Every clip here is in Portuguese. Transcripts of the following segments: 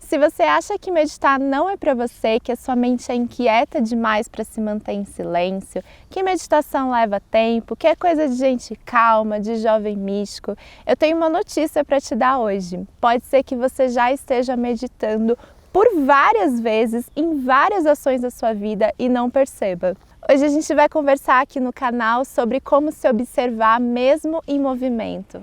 Se você acha que meditar não é para você, que a sua mente é inquieta demais para se manter em silêncio, que meditação leva tempo, que é coisa de gente calma, de jovem místico, eu tenho uma notícia para te dar hoje. Pode ser que você já esteja meditando por várias vezes em várias ações da sua vida e não perceba. Hoje a gente vai conversar aqui no canal sobre como se observar mesmo em movimento.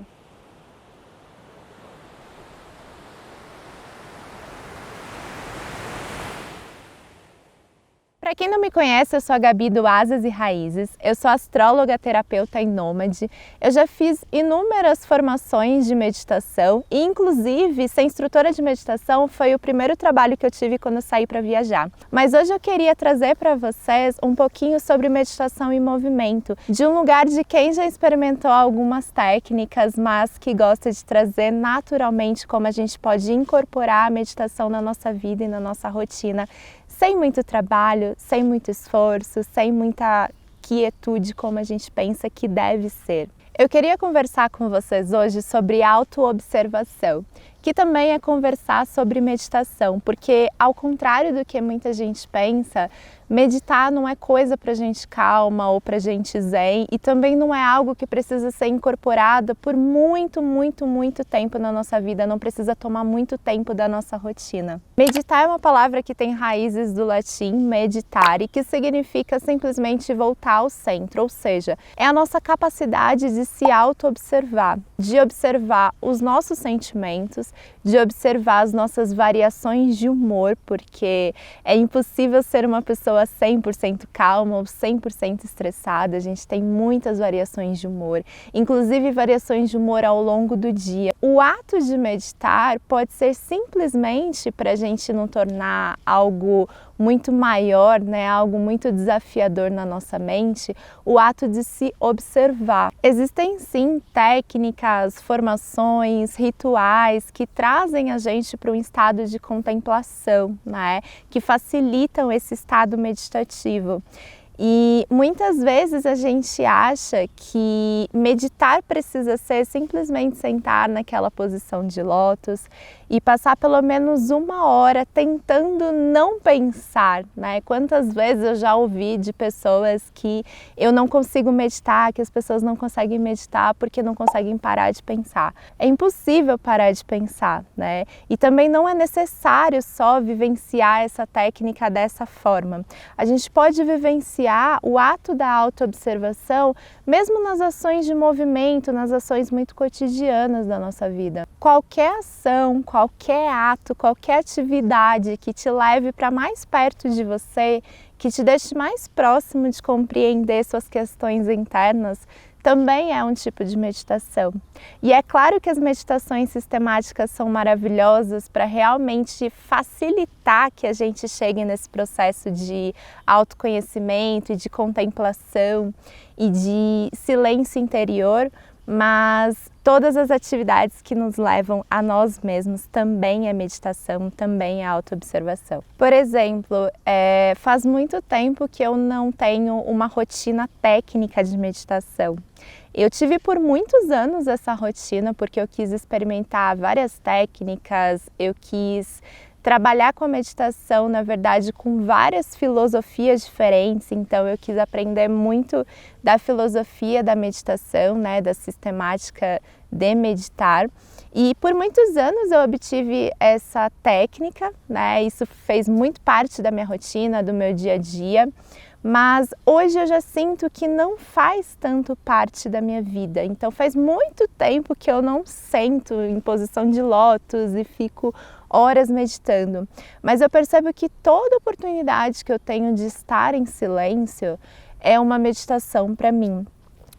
Para quem não me conhece, eu sou a Gabi do Asas e Raízes, eu sou astróloga, terapeuta e nômade, eu já fiz inúmeras formações de meditação e inclusive ser instrutora de meditação foi o primeiro trabalho que eu tive quando eu saí para viajar. Mas hoje eu queria trazer para vocês um pouquinho sobre meditação em movimento, de um lugar de quem já experimentou algumas técnicas, mas que gosta de trazer naturalmente como a gente pode incorporar a meditação na nossa vida e na nossa rotina, sem muito trabalho, sem muito esforço, sem muita quietude como a gente pensa que deve ser. Eu queria conversar com vocês hoje sobre autoobservação, que também é conversar sobre meditação, porque ao contrário do que muita gente pensa, meditar não é coisa para gente calma ou para gente zen e também não é algo que precisa ser incorporado por muito tempo na nossa vida, não precisa tomar muito tempo da nossa rotina. Meditar é uma palavra que tem raízes do latim meditare, que significa simplesmente voltar ao centro, ou seja, é a nossa capacidade de se auto-observar, de observar os nossos sentimentos, de observar as nossas variações de humor, porque é impossível ser uma pessoa 100% calma ou 100% estressada, a gente tem muitas variações de humor, inclusive variações de humor ao longo do dia. O ato de meditar pode ser simplesmente para a gente não tornar algo muito maior, né, algo muito desafiador na nossa mente, o ato de se observar. Existem sim técnicas, formações, rituais que trazem a gente para um estado de contemplação, né, que facilitam esse estado meditativo. E muitas vezes a gente acha que meditar precisa ser simplesmente sentar naquela posição de lótus e passar pelo menos 1 hora tentando não pensar, né? Quantas vezes eu já ouvi de pessoas que eu não consigo meditar, que as pessoas não conseguem meditar porque não conseguem parar de pensar. É impossível parar de pensar, né? E também não é necessário só vivenciar essa técnica dessa forma. A gente pode vivenciar o ato da autoobservação mesmo nas ações de movimento, nas ações muito cotidianas da nossa vida. Qualquer ação, qualquer ato, qualquer atividade que te leve para mais perto de você, que te deixe mais próximo de compreender suas questões internas, também é um tipo de meditação. E é claro que as meditações sistemáticas são maravilhosas para realmente facilitar que a gente chegue nesse processo de autoconhecimento e de contemplação e de silêncio interior, mas todas as atividades que nos levam a nós mesmos também é meditação, também é autoobservação. Por exemplo, faz muito tempo que eu não tenho uma rotina técnica de meditação. Eu tive por muitos anos essa rotina porque eu quis experimentar várias técnicas, eu quis trabalhar com a meditação, na verdade, com várias filosofias diferentes, então eu quis aprender muito da filosofia da meditação, né, da sistemática de meditar. E por muitos anos eu obtive essa técnica, né, isso fez muito parte da minha rotina, do meu dia a dia, mas hoje eu já sinto que não faz tanto parte da minha vida. Então faz muito tempo que eu não sento em posição de lótus e fico horas meditando. Mas eu percebo que toda oportunidade que eu tenho de estar em silêncio é uma meditação para mim.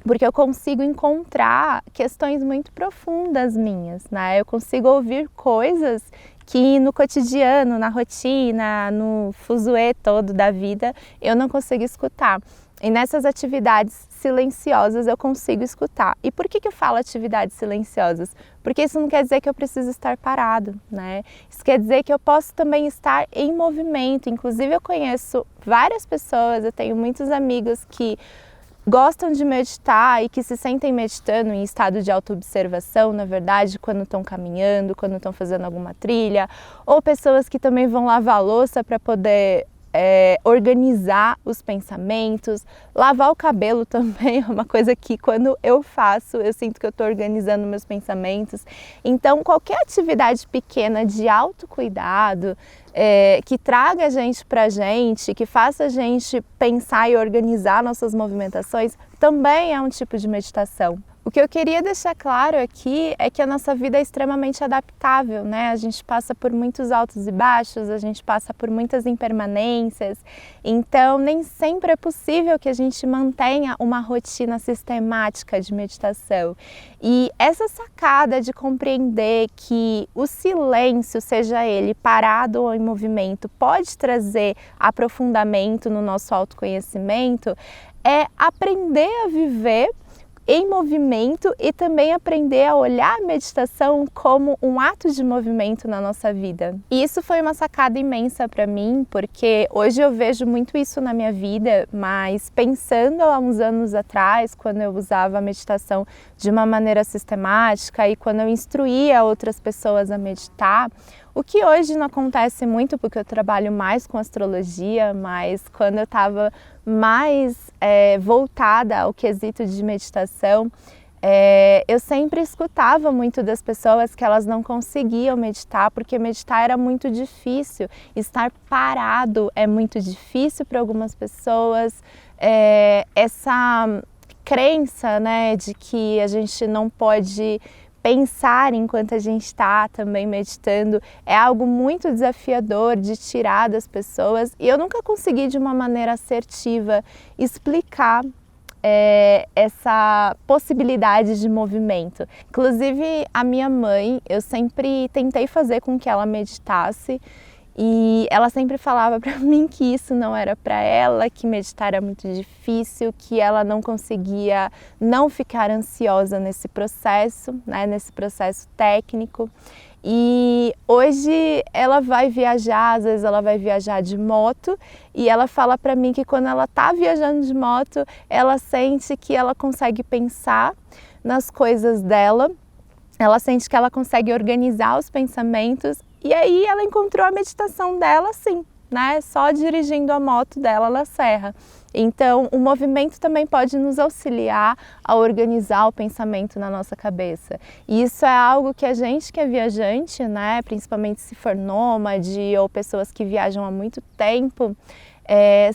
Porque eu consigo encontrar questões muito profundas minhas, né? Eu consigo ouvir coisas que no cotidiano, na rotina, no fuzuê todo da vida, eu não consigo escutar. E nessas atividades silenciosas eu consigo escutar. E por que eu falo atividades silenciosas? Porque isso não quer dizer que eu preciso estar parado, né? Isso quer dizer que eu posso também estar em movimento. Inclusive eu conheço várias pessoas, eu tenho muitos amigos que gostam de meditar e que se sentem meditando em estado de autoobservação, na verdade, quando estão caminhando, quando estão fazendo alguma trilha, ou pessoas que também vão lavar a louça para poder organizar os pensamentos. Lavar o cabelo também é uma coisa que quando eu faço, eu sinto que eu estou organizando meus pensamentos. Então, qualquer atividade pequena de autocuidado, que traga a gente pra gente, que faça a gente pensar e organizar nossas movimentações, também é um tipo de meditação. O que eu queria deixar claro aqui é que a nossa vida é extremamente adaptável, né? A gente passa por muitos altos e baixos, a gente passa por muitas impermanências, então nem sempre é possível que a gente mantenha uma rotina sistemática de meditação. E essa sacada de compreender que o silêncio, seja ele parado ou em movimento, pode trazer aprofundamento no nosso autoconhecimento, é aprender a viver em movimento e também aprender a olhar a meditação como um ato de movimento na nossa vida. E isso foi uma sacada imensa para mim, porque hoje eu vejo muito isso na minha vida, mas pensando há uns anos atrás, quando eu usava a meditação de uma maneira sistemática e quando eu instruía outras pessoas a meditar, o que hoje não acontece muito porque eu trabalho mais com astrologia, mas quando eu estava mais voltada ao quesito de meditação, eu sempre escutava muito das pessoas que elas não conseguiam meditar porque meditar era muito difícil, estar parado é muito difícil para algumas pessoas, essa crença, né, de que a gente não pode pensar enquanto a gente está também meditando é algo muito desafiador de tirar das pessoas e eu nunca consegui de uma maneira assertiva explicar essa possibilidade de movimento. Inclusive a minha mãe, eu sempre tentei fazer com que ela meditasse e ela sempre falava para mim que isso não era para ela, que meditar era muito difícil, que ela não conseguia não ficar ansiosa nesse processo, né, nesse processo técnico. E hoje ela vai viajar, às vezes ela vai viajar de moto e ela fala para mim que quando ela está viajando de moto, ela sente que ela consegue pensar nas coisas dela, ela sente que ela consegue organizar os pensamentos. E aí ela encontrou a meditação dela assim, né? Só dirigindo a moto dela na serra. Então, o movimento também pode nos auxiliar a organizar o pensamento na nossa cabeça. E isso é algo que a gente que é viajante, né? Principalmente se for nômade ou pessoas que viajam há muito tempo,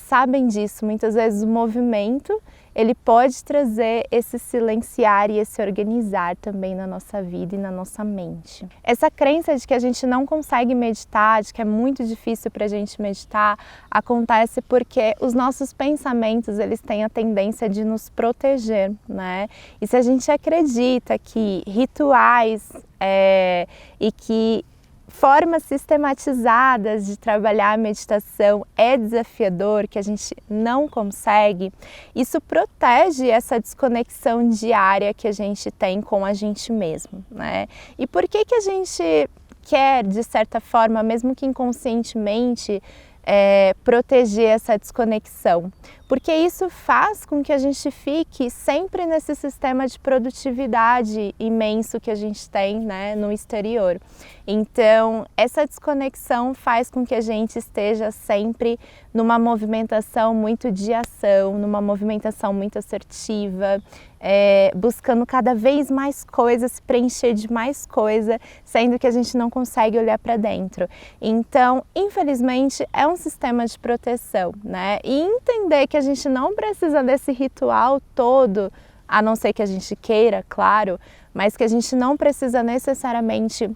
sabem disso. Muitas vezes o movimento ele pode trazer esse silenciar e esse organizar também na nossa vida e na nossa mente. Essa crença de que a gente não consegue meditar, de que é muito difícil para a gente meditar, acontece porque os nossos pensamentos eles têm a tendência de nos proteger, né? E se a gente acredita que rituais e que formas sistematizadas de trabalhar a meditação é desafiador, que a gente não consegue, isso protege essa desconexão diária que a gente tem com a gente mesmo, né? E por que a gente quer, de certa forma, mesmo que inconscientemente, proteger essa desconexão? Porque isso faz com que a gente fique sempre nesse sistema de produtividade imenso que a gente tem, né, no exterior. Então, essa desconexão faz com que a gente esteja sempre numa movimentação muito de ação, numa movimentação muito assertiva, buscando cada vez mais coisas, se preencher de mais coisa, sendo que a gente não consegue olhar para dentro. Então, infelizmente, é um sistema de proteção, né? E entender que a gente não precisa desse ritual todo, a não ser que a gente queira, claro, mas que a gente não precisa necessariamente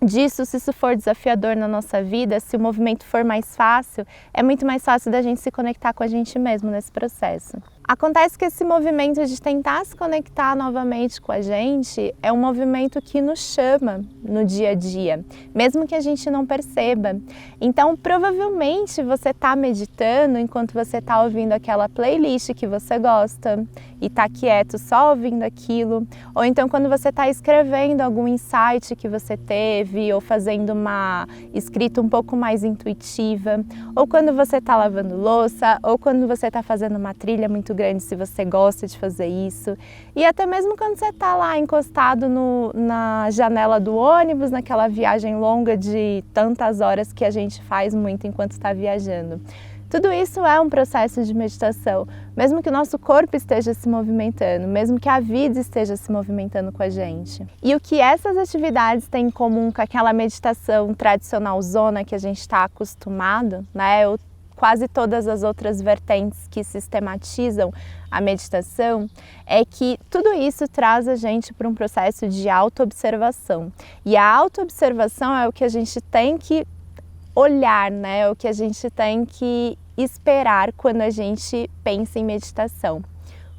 disso se isso for desafiador na nossa vida, se o movimento for mais fácil, é muito mais fácil da gente se conectar com a gente mesmo nesse processo. Acontece que esse movimento de tentar se conectar novamente com a gente é um movimento que nos chama no dia a dia, mesmo que a gente não perceba. Então, provavelmente você está meditando enquanto você está ouvindo aquela playlist que você gosta e está quieto só ouvindo aquilo, ou então quando você está escrevendo algum insight que você teve, ou fazendo uma escrita um pouco mais intuitiva, ou quando você está lavando louça, ou quando você está fazendo uma trilha muito grande se você gosta de fazer isso. E até mesmo quando você está lá encostado na janela do ônibus, naquela viagem longa de tantas horas que a gente faz muito enquanto está viajando. Tudo isso é um processo de meditação, mesmo que o nosso corpo esteja se movimentando, mesmo que a vida esteja se movimentando com a gente. E o que essas atividades têm em comum com aquela meditação tradicional zona que a gente está acostumado, né? Ou quase todas as outras vertentes que sistematizam a meditação, é que tudo isso traz a gente para um processo de autoobservação. E a autoobservação é o que a gente tem que olhar, né? O que a gente tem que esperar quando a gente pensa em meditação.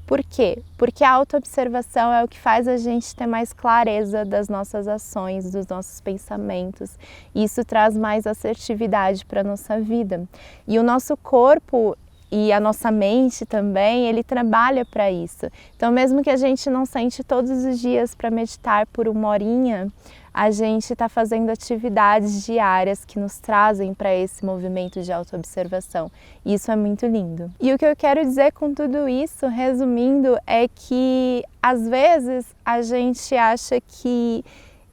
Por quê? Porque a autoobservação é o que faz a gente ter mais clareza das nossas ações, dos nossos pensamentos. E isso traz mais assertividade para a nossa vida. E o nosso corpo e a nossa mente também, ele trabalha para isso. Então, mesmo que a gente não sente todos os dias para meditar por 1 horinha, a gente está fazendo atividades diárias que nos trazem para esse movimento de autoobservação. E isso é muito lindo. E o que eu quero dizer com tudo isso, resumindo, é que às vezes a gente acha que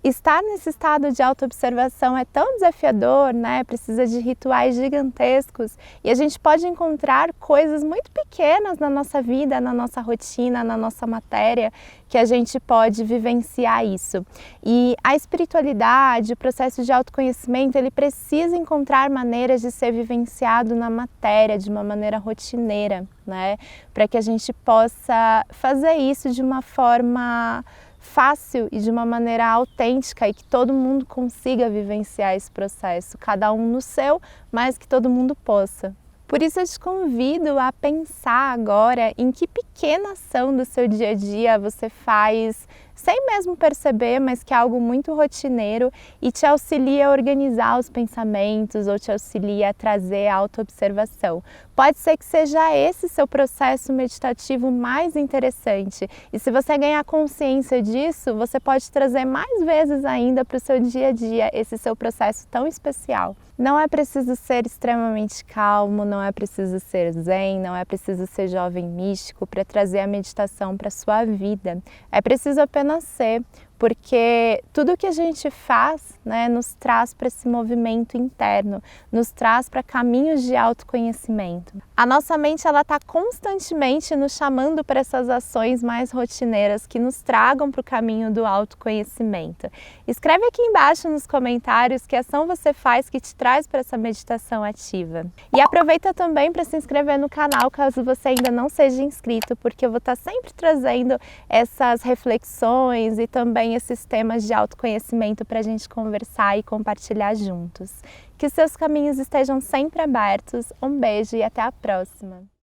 estar nesse estado de autoobservação é tão desafiador, né? Precisa de rituais gigantescos e a gente pode encontrar coisas muito pequenas na nossa vida, na nossa rotina, na nossa matéria, que a gente pode vivenciar isso. E a espiritualidade, o processo de autoconhecimento, ele precisa encontrar maneiras de ser vivenciado na matéria, de uma maneira rotineira, né? Para que a gente possa fazer isso de uma forma fácil e de uma maneira autêntica e que todo mundo consiga vivenciar esse processo, cada um no seu, mas que todo mundo possa. Por isso eu te convido a pensar agora em que pequena ação do seu dia a dia você faz sem mesmo perceber, mas que é algo muito rotineiro e te auxilia a organizar os pensamentos ou te auxilia a trazer a autoobservação. Pode ser que seja esse seu processo meditativo mais interessante e se você ganhar consciência disso, você pode trazer mais vezes ainda para o seu dia a dia esse seu processo tão especial. Não é preciso ser extremamente calmo, não é preciso ser zen, não é preciso ser jovem místico para trazer a meditação para a sua vida. É preciso apenas ser, porque tudo que a gente faz, né, nos traz para esse movimento interno, nos traz para caminhos de autoconhecimento. A nossa mente ela está constantemente nos chamando para essas ações mais rotineiras que nos tragam para o caminho do autoconhecimento. Escreve aqui embaixo nos comentários que ação você faz que te traz para essa meditação ativa. E aproveita também para se inscrever no canal caso você ainda não seja inscrito, porque eu vou estar sempre trazendo essas reflexões e também esses temas de autoconhecimento para a gente conversar e compartilhar juntos. Que seus caminhos estejam sempre abertos. Um beijo e até a próxima!